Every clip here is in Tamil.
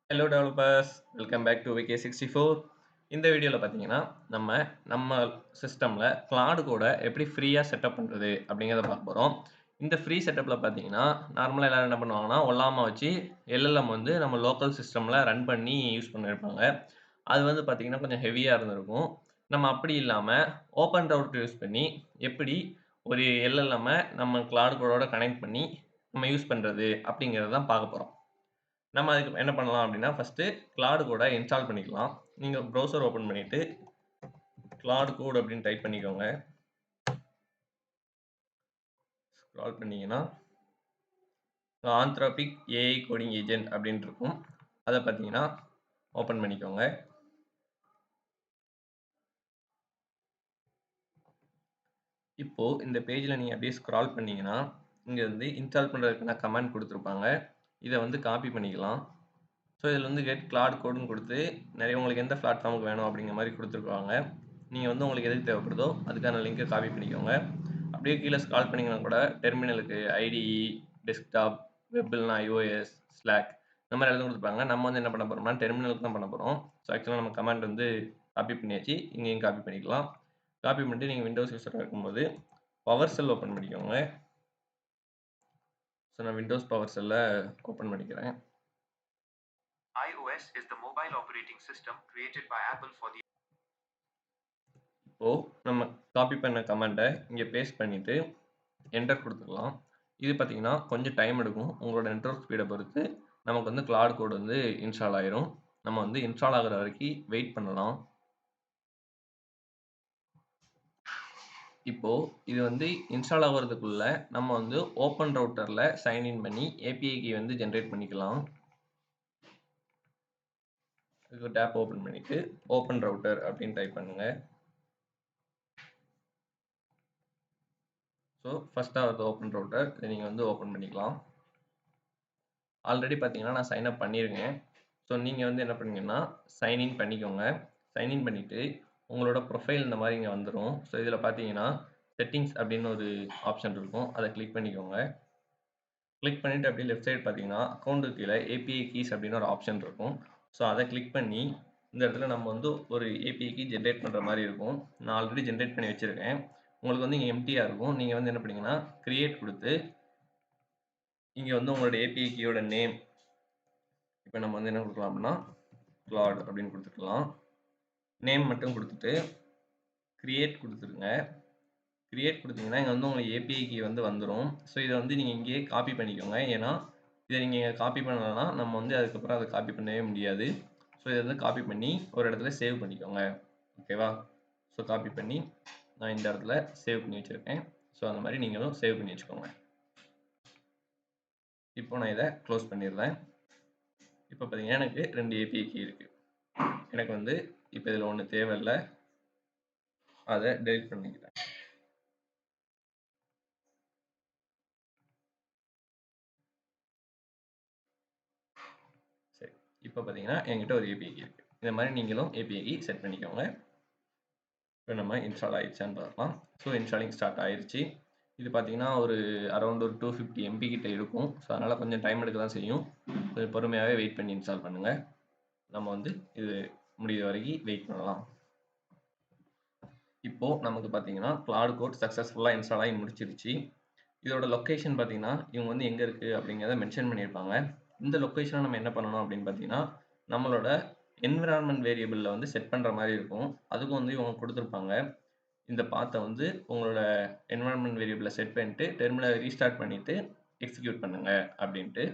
Hello developers, welcome back to VK64. இந்த வீடியோவில் பார்த்தீங்கன்னா நம்ம சிஸ்டமில் கிளாடு கூட எப்படி ஃப்ரீயாக செட்டப் பண்ணுறது அப்படிங்கிறத பார்க்க போகிறோம். இந்த ஃப்ரீ செட்டப்பில் பார்த்தீங்கன்னா நார்மலாக எல்லோரும் என்ன பண்ணுவாங்கன்னா ஒல்லாமா வச்சு LLM வந்து நம்ம லோக்கல் சிஸ்டமில் ரன் பண்ணி யூஸ் பண்ணியிருப்பாங்க. அது வந்து பார்த்தீங்கன்னா கொஞ்சம் ஹெவியாக இருந்திருக்கும். நம்ம அப்படி இல்லாமல் ஓப்பன் ரவுட்டர் யூஸ் பண்ணி எப்படி ஒரு LLM நம்ம கிளாடு கோடோட கனெக்ட் பண்ணி நம்ம யூஸ் பண்ணுறது அப்படிங்கிறத தான் பார்க்க போகிறோம். நம்ம அதுக்கு என்ன பண்ணலாம் அப்படின்னா, ஃபர்ஸ்ட்டு கிளாடு கோட இன்ஸ்டால் பண்ணிக்கலாம். நீங்க ப்ரௌசர் ஓப்பன் பண்ணிட்டு, கிளாடு கோட் அப்படின்னு டைப் பண்ணிக்கோங்க. ஸ்க்ரால் பண்ணீங்கன்னா, ஆந்த்ரோபிக் ஏஐ கோடிங் ஏஜென்ட் அப்படின்னு இருக்கும். அதை பார்த்தீங்கன்னா ஓப்பன் பண்ணிக்கோங்க. இப்போ இந்த பேஜில் நீங்கள் அப்படியே ஸ்க்ரால் பண்ணீங்கன்னா, இங்கே வந்து இன்ஸ்டால் பண்ணுறதுக்கான கமெண்ட் கொடுத்துருப்பாங்க. இதை வந்து காப்பி பண்ணிக்கலாம். ஸோ இதில் வந்து கெட் கிளாட் கோடுன்னு கொடுத்து நிறைய உங்களுக்கு எந்த பிளாட்ஃபார்முக்கு வேணும் அப்படிங்கிற மாதிரி கொடுத்துருக்காங்க. நீங்கள் வந்து உங்களுக்கு எதுக்கு தேவைப்படுதோ அதுக்கான லிங்கை காப்பி பண்ணிக்கோங்க. அப்படியே கீழே ஸ்க்ரால் பண்ணிங்கன்னா கூட டெர்மினலுக்கு ஐடிஇ, டெஸ்க்டாப், வெப்னா iOS, ஸ்லாக் இந்த மாதிரி எழுதி கொடுத்துருப்பாங்க. நம்ம வந்து என்ன பண்ண போகிறோம்னா டெர்மினலுக்கு தான் பண்ண போகிறோம். ஸோ ஆக்சுவலாக நம்ம கமாண்ட் வந்து காப்பி பண்ணியாச்சு. இங்கேயும் காப்பி பண்ணிக்கலாம். காப்பி பண்ணிட்டு நீங்கள் விண்டோஸ் யூஸராக இருக்கும்போது பவர் செல் ஓப்பன் பண்ணிக்கோங்க. ஸோ நான் விண்டோஸ் பவர் செல்லை ஓப்பன் பண்ணிக்கிறேன். iOS is the mobile operating system created by Apple for the இப்போ நம்ம காப்பி பண்ண கமெண்ட்டை இங்கே பேஸ்ட் பண்ணிவிட்டு என்டர் கொடுத்துக்கலாம். இது பார்த்தீங்கன்னா கொஞ்சம் டைம் எடுக்கும். உங்களோட நெட்வொர்க் ஸ்பீடை பொறுத்து நமக்கு வந்து கிளாடு கோட் வந்து இன்ஸ்டால் ஆயிரும். நம்ம வந்து இன்ஸ்டால் ஆகிற வரைக்கும் வெயிட் பண்ணலாம். இப்போ இது வந்து இன்ஸ்டால் ஆகிறதுக்குள்ள நம்ம வந்து ஓப்பன் ரவுட்டரில் சைன்இன் பண்ணி ஏபிஐ கீ வந்து ஜென்ரேட் பண்ணிக்கலாம். இதுக்கு டேப் ஓப்பன் பண்ணிவிட்டு ஓப்பன் ரவுட்டர் அப்படின்னு டைப் பண்ணுங்கள். ஸோ ஃபஸ்ட்டாக வந்து ஓப்பன் ரவுட்டர் இதை நீங்கள் வந்து ஓப்பன் பண்ணிக்கலாம். ஆல்ரெடி பார்த்தீங்கன்னா நான் சைன் அப் பண்ணியிருக்கேன். ஸோ நீங்கள் வந்து என்ன பண்ணீங்கன்னா சைன்இன் பண்ணிக்கோங்க. சைன்இன் பண்ணிவிட்டு உங்களோட ப்ரொஃபைல் இந்த மாதிரி இங்கே வந்துடும். ஸோ இதில் பார்த்தீங்கன்னா செட்டிங்ஸ் அப்படின்னு ஒரு ஆப்ஷன் இருக்கும். அதை கிளிக் பண்ணிக்கோங்க. கிளிக் பண்ணிவிட்டு அப்படியே லெஃப்ட் சைடு பார்த்தீங்கன்னா அக்கௌண்ட்டுக்கு கீழே ஏபிஐ கீஸ் அப்படின்னு ஒரு ஆப்ஷன் இருக்கும். ஸோ அதை கிளிக் பண்ணி இந்த இடத்துல நம்ம வந்து ஒரு ஏபிஐ கீ ஜென்ரேட் பண்ணுற மாதிரி இருக்கும். நான் ஆல்ரெடி ஜென்ரேட் பண்ணி வச்சுருக்கேன். உங்களுக்கு வந்து இங்கே எம்டியாக இருக்கும். நீங்கள் வந்து என்ன பண்ணீங்கன்னா கிரியேட் கொடுத்து இங்கே வந்து உங்களோட ஏபிஐ கீயோட நேம் இப்போ நம்ம வந்து என்ன கொடுக்கலாம் அப்படின்னா கிளாட் அப்படின்னு கொடுத்துக்கலாம். நேம் மட்டும் கொடுத்துட்டு கிரியேட் கொடுத்துருங்க. கிரியேட் கொடுத்தீங்கன்னா இங்கே வந்து உங்களுக்கு ஏபிஐ கீ வந்து வந்துடும். ஸோ இதை வந்து நீங்கள் இங்கேயே காப்பி பண்ணிக்கோங்க. ஏன்னா இதை நீங்கள் காப்பி பண்ணலன்னா நம்ம வந்து அதுக்கப்புறம் அதை காப்பி பண்ணவே முடியாது. ஸோ இதை வந்து காப்பி பண்ணி ஒரு இடத்துல சேவ் பண்ணிக்கோங்க. ஓகேவா? ஸோ காப்பி பண்ணி நான் இந்த இடத்துல சேவ் பண்ணி வச்சுருக்கேன். ஸோ அந்த மாதிரி நீங்களும் சேவ் பண்ணி வச்சுக்கோங்க. இப்போ நான் இதை க்ளோஸ் பண்ணிடுறேன். இப்போ பார்த்தீங்கன்னா எனக்கு 2 ஏபிஐ கீ இருக்குது. எனக்கு வந்து இப்போ இதில் ஒன்று தேவையில்லை. அதை டெலிட் பண்ணிக்கிறேன். சரி, இப்போ பார்த்தீங்கன்னா என்கிட்ட ஒரு ஏபிஐ கீ இருக்குது. இந்த மாதிரி நீங்களும் ஏபிஐ கீ செட் பண்ணிக்கோங்க. இப்போ நம்ம இன்ஸ்டால் ஆயிடுச்சான்னு பார்க்கலாம். ஸோ இன்ஸ்டாலிங் ஸ்டார்ட் ஆயிடுச்சு. இது பார்த்தீங்கன்னா ஒரு அரௌண்ட் ஒரு 250 MB கிட்ட இருக்கும். ஸோ அதனால் கொஞ்சம் டைம் எடுக்க தான் செய்யும். கொஞ்சம் பொறுமையாகவே வெயிட் பண்ணி இன்ஸ்டால் பண்ணுங்கள். நம்ம வந்து இது முடிகிற வரைக்கும் வெயிட் பண்ணலாம். இப்போது நமக்கு பார்த்தீங்கன்னா கிளாடு கோட் சக்ஸஸ்ஃபுல்லாக இன்ஸ்டால் ஆகி முடிச்சிருச்சு. இதோட லொக்கேஷன் பார்த்தீங்கன்னா இவங்க வந்து எங்கே இருக்குது அப்படிங்கிறத மென்ஷன் பண்ணியிருப்பாங்க. இந்த லொக்கேஷனை நம்ம என்ன பண்ணணும் அப்படின்னு பார்த்தீங்கன்னா நம்மளோட என்விரான்மெண்ட் வேரியபிளில் வந்து செட் பண்ணுற மாதிரி இருக்கும். அதுக்கும் வந்து இவங்க கொடுத்துருப்பாங்க. இந்த பாத்தை வந்து உங்களோட என்விரான்மெண்ட் வேரியபிளில் செட் பண்ணிட்டு டெர்மினலை ரீஸ்டார்ட் பண்ணிவிட்டு எக்ஸிக்யூட் பண்ணுங்க அப்படின்ட்டு.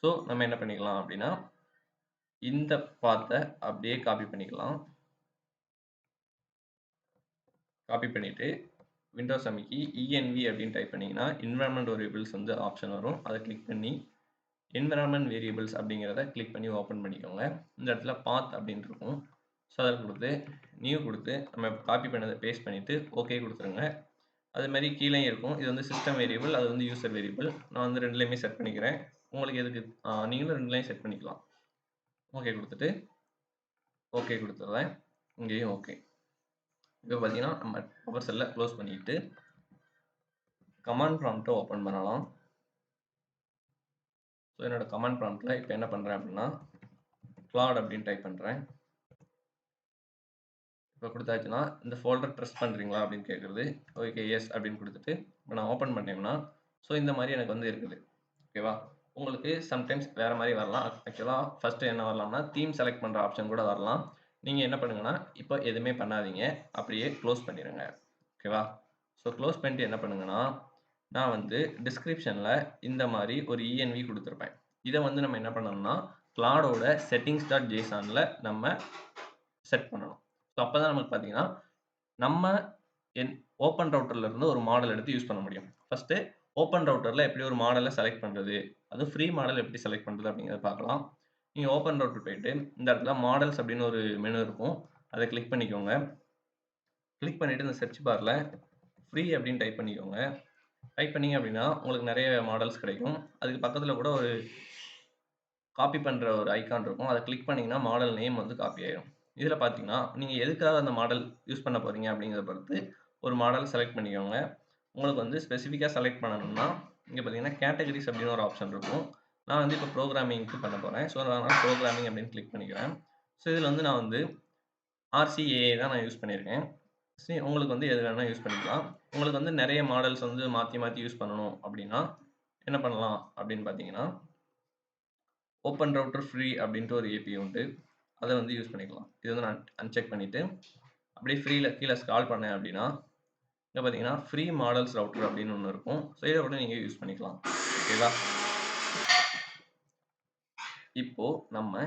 ஸோ நம்ம என்ன பண்ணிக்கலாம் அப்படின்னா இந்த பாத்தை அப்படியே காப்பி பண்ணிக்கலாம். காப்பி பண்ணிவிட்டு விண்டோஸ் அமைக்கி இஎன்வி அப்படின்னு டைப் பண்ணிங்கன்னா என்விரான்மெண்ட் வேரியபிள்ஸ் வந்து ஆப்ஷன் வரும். அதை கிளிக் பண்ணி என்விரான்மெண்ட் வேரியபிள்ஸ் அப்படிங்கிறத கிளிக் பண்ணி ஓப்பன் பண்ணிக்கோங்க. இந்த இடத்துல பாத் அப்படின்னு இருக்கும். ஸோ அதை கொடுத்து நியூ கொடுத்து நம்ம காப்பி பண்ணதை பேஸ்ட் பண்ணிவிட்டு ஓகே கொடுத்துருங்க. அதுமாதிரி கீழே இருக்கும். இது வந்து சிஸ்டம் வேரியபிள், அது வந்து யூசர் வேரியபிள். நான் வந்து ரெண்டுலேயுமே செட் பண்ணிக்கிறேன். உங்களுக்கு எதுக்கு நீங்களும் ரெண்டுலேயும் செட் பண்ணிக்கலாம். ஓகே கொடுத்துட்டு ஓகே கொடுத்துட்றேன். இங்கேயும் ஓகே. இப்போ பார்த்தீங்கன்னா நம்ம பவர் செல்லை க்ளோஸ் பண்ணிவிட்டு கமாண்ட் ப்ராம்ப்ட்டை ஓப்பன் பண்ணலாம். ஸோ என்னோட கமாண்ட் ப்ராம்ப்ட்டில் இப்போ என்ன பண்ணுறேன் அப்படின்னா கிளாட் அப்படின்னு டைப் பண்ணுறேன். இப்போ கொடுத்தாச்சுன்னா இந்த ஃபோல்டர் ட்ரஸ்ட் பண்ணுறீங்களா அப்படின்னு கேட்குறது. ஓகே எஸ் அப்படின்னு கொடுத்துட்டு இப்போ நான் ஓப்பன் பண்ணேன்னா ஸோ இந்த மாதிரி எனக்கு வந்து இருக்குது. ஓகேவா? உங்களுக்கு சம்டைம்ஸ் வேறு மாதிரி வரலாம். ஆக்சுவலாக ஃபஸ்ட்டு என்ன வரலாம்னா தீம் செலக்ட் பண்ணுற ஆப்ஷன் கூட வரலாம். நீங்கள் என்ன பண்ணுங்கன்னா இப்போ எதுவுமே பண்ணாதீங்க, அப்படியே க்ளோஸ் பண்ணிடுங்க. ஓகேவா? ஸோ க்ளோஸ் பண்ணிட்டு என்ன பண்ணுங்கன்னா நான் வந்து டிஸ்கிரிப்ஷனில் இந்த மாதிரி ஒரு இஎன்வி கொடுத்துருப்பேன். இதை வந்து நம்ம என்ன பண்ணணும்னா கிளாடோட செட்டிங்ஸ் டாட் ஜேசானில் நம்ம செட் பண்ணணும். ஸோ அப்போ தான் நமக்கு பார்த்தீங்கன்னா நம்ம ஓப்பன் ரவுட்டர்லேருந்து ஒரு மாடல் எடுத்து யூஸ் பண்ண முடியும். ஃபஸ்ட்டு ஓப்பன் ரவுட்டரில் எப்படி ஒரு மாடலை செலக்ட் பண்ணுறது, அதுவும் ஃப்ரீ மாடல் எப்படி செலக்ட் பண்ணுறது அப்படிங்கிறத பார்க்கலாம். நீங்கள் ஓப்பன் ரவுட்டர் போயிட்டு இந்த இடத்துல மாடல்ஸ் அப்படின்னு ஒரு மெனு இருக்கும், அதை கிளிக் பண்ணிக்கோங்க. கிளிக் பண்ணிவிட்டு இந்த சர்ச் பாரில் ஃப்ரீ அப்படின்னு டைப் பண்ணிக்கோங்க. டைப் பண்ணிங்க அப்படின்னா உங்களுக்கு நிறைய மாடல்ஸ் கிடைக்கும். அதுக்கு பக்கத்தில் கூட ஒரு காப்பி பண்ணுற ஒரு ஐக்கான் இருக்கும். அதை கிளிக் பண்ணிங்கன்னா மாடல் நேம் வந்து காப்பி ஆயிடும். இதில் பார்த்தீங்கன்னா நீங்கள் எதுக்காக அந்த மாடல் யூஸ் பண்ண போகிறீங்க அப்படிங்கிறத பொறுத்து ஒரு மாடல் செலக்ட் பண்ணிக்கோங்க. உங்களுக்கு வந்து ஸ்பெசிஃபிக்காக செலக்ட் பண்ணணும்னா இங்கே பார்த்தீங்கன்னா கேட்டகரிஸ் அப்படின்னு ஒரு ஆப்ஷன் இருக்கும். நான் வந்து இப்போ ப்ரோக்ராமிங்க்கு பண்ண போகிறேன். ஸோ அதனால் ப்ரோக்ராமிங் அப்படின்னு கிளிக் பண்ணிக்கிறேன். ஸோ இதில் வந்து நான் வந்து RCAA தான் நான் யூஸ் பண்ணியிருக்கேன். சரி உங்களுக்கு வந்து எது வேணால் யூஸ் பண்ணிக்கலாம். உங்களுக்கு வந்து நிறைய மாடல்ஸ் வந்து மாற்றி மாற்றி யூஸ் பண்ணணும் அப்படின்னா என்ன பண்ணலாம் அப்படின்னு பார்த்தீங்கன்னா ஓப்பன் ரவுட்டர் ஃப்ரீ அப்படின்ட்டு ஒரு ஏபி உண்டு. அதை வந்து யூஸ் பண்ணிக்கலாம். இது வந்து நான் அன்செக் பண்ணிவிட்டு அப்படியே ஃப்ரீயில் கீழே ஸ்க்ரால் பண்ணேன் அப்படின்னா இங்கே பார்த்தீங்கன்னா ஃப்ரீ மாடல்ஸ் ரவுட்டர் அப்படின்னு ஒன்று இருக்கும். ஸோ இதை கூட நீங்கள் யூஸ் பண்ணிக்கலாம். ஓகேவா? இப்போது நம்ம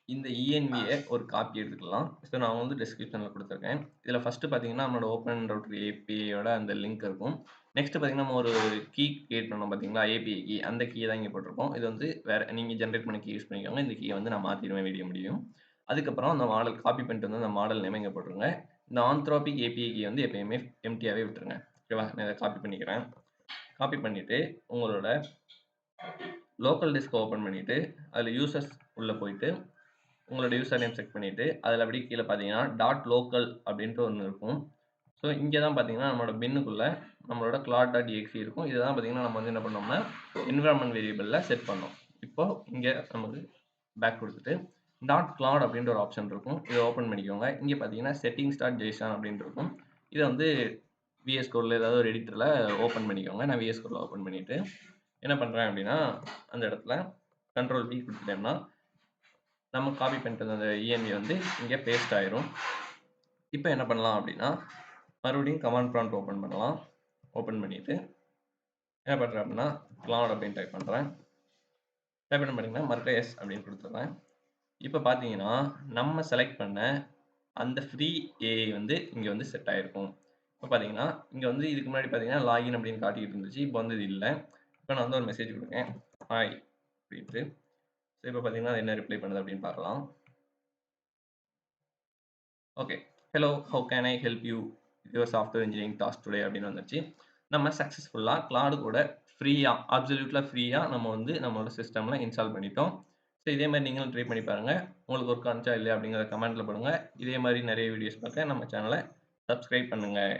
இந்த இஎன்வியை ஒரு காப்பி எடுத்துக்கலாம். ஸோ நான் வந்து டிஸ்கிரிப்ஷனில் கொடுத்துருக்கேன். இதில் ஃபஸ்ட்டு பார்த்தீங்கன்னா நம்மளோட ஓப்பன் ரவுட்டர் ஏபிஐயோட அந்த லிங்க் இருக்கும். நெக்ஸ்ட்டு பார்த்தீங்கன்னா நம்ம ஒரு கீ கிரியேட் பண்ணோம் பார்த்தீங்களா, ஏபிஐ கீ. அந்த கீ தான் இங்கே போட்டிருக்கோம். இது வந்து வேறு நீங்கள் ஜென்ரேட் பண்ண கீ யூஸ் பண்ணிக்கோங்க. இந்த கீயை வந்து நான் மாற்றிடுவேன் வெளிய முடியும். அதுக்கப்புறம் அந்த மாடல் காப்பி பண்ணிட்டு வந்து அந்த மாடல் நேம் இங்கே போட்டுருங்க. இந்த ஆந்த்ரோபிக் ஏபிஐ கீ வந்து எப்பயுமே எம்டியாகவே விட்டுருங்க. ஓகேவா? நான் இதை காப்பி பண்ணிக்கிறேன். காப்பி பண்ணிவிட்டு உங்களோட லோக்கல் டிஸ்க் ஓப்பன் பண்ணிவிட்டு அதில் யூசர்ஸ் உள்ளே போயிட்டு உங்களோட யூசர் நேம் செக் பண்ணிவிட்டு அதில் அப்படியே கீழே பார்த்தீங்கன்னா .local அப்படின்ட்டு ஒன்று இருக்கும். ஸோ இங்கே தான் பார்த்தீங்கன்னா நம்மளோட பின்னுக்குள்ளே நம்மளோட claude.exe இருக்கும். இதை தான் பார்த்தீங்கன்னா நம்ம வந்து என்ன பண்ணோம்னா என்விரான்மெண்ட் வேரியபிளில் செட் பண்ணோம். இப்போது இங்கே நமக்கு பேக் கொடுத்துட்டு .cloud அப்படின்ற ஒரு ஆப்ஷன் இருக்கும். இதை ஓப்பன் பண்ணிக்கோங்க. இங்கே பார்த்தீங்கன்னா settings.json அப்படின்னு இருக்கும். இதை வந்து VS கோடில் ஏதாவது ஒரு எடிட்டரில் ஓப்பன் பண்ணிக்கோங்க. நான் VS கோடில் ஓப்பன் பண்ணிவிட்டு என்ன பண்ணுறேன் அப்படின்னா அந்த இடத்துல Ctrl+V கொடுத்துட்டேன்னா நம்ம காப்பி பண்ணிட்டு அந்த இஎன்வி வந்து இங்கே பேஸ்ட் ஆயிரும். இப்போ என்ன பண்ணலாம் அப்படின்னா மறுபடியும் கமாண்ட் ப்ராம்ப்ட் ஓப்பன் பண்ணலாம். ஓப்பன் பண்ணிவிட்டு என்ன பண்ணுறேன் அப்படின்னா கிளாட் அப்படின்னு டைப் பண்ணுறேன். டைப் பண்ண பண்ணிங்கன்னா மறுக்க எஸ் அப்படின்னு கொடுத்துட்றேன். இப்போ பார்த்தீங்கன்னா நம்ம செலக்ட் பண்ண அந்த ஃப்ரீ ஏஐ வந்து இங்கே வந்து செட் ஆகிருக்கும். இப்போ பார்த்தீங்கன்னா இங்கே வந்து இதுக்கு முன்னாடி பார்த்தீங்கன்னா லாகின் அப்படின்னு காட்டிக்கிட்டு இருந்துச்சு. இப்போ வந்து இது இல்லை. இப்போ நான் வந்து ஒரு மெசேஜ் கொடுக்கேன் ஹாய் அப்படின்ட்டு. ஸோ இப்போ பார்த்தீங்கன்னா அது என்ன ரிப்ளை பண்ணுது அப்படின்னு பார்க்கலாம். Okay hello how can I help you your software engineering task today அப்படின்னு வந்துச்சு. நம்ம சக்ஸஸ்ஃபுல்லாக கிளாடு கூட ஃப்ரீயாக அப்சல்யூட்லாம் ஃப்ரீயாக நம்ம வந்து நம்மளோட சிஸ்டமில் இன்ஸ்டால் பண்ணிட்டோம். ஸோ இதே மாதிரி நீங்களும் ட்ரை பண்ணி பாருங்கள். உங்களுக்கு ஒர்க் ஆச்சா இல்லையா அப்படிங்கிறத கமெண்ட்டில் போடுங்க. இதே மாதிரி நிறைய வீடியோஸ் பார்க்க நம்ம சேனலை சப்ஸ்கிரைப் பண்ணுங்கள்.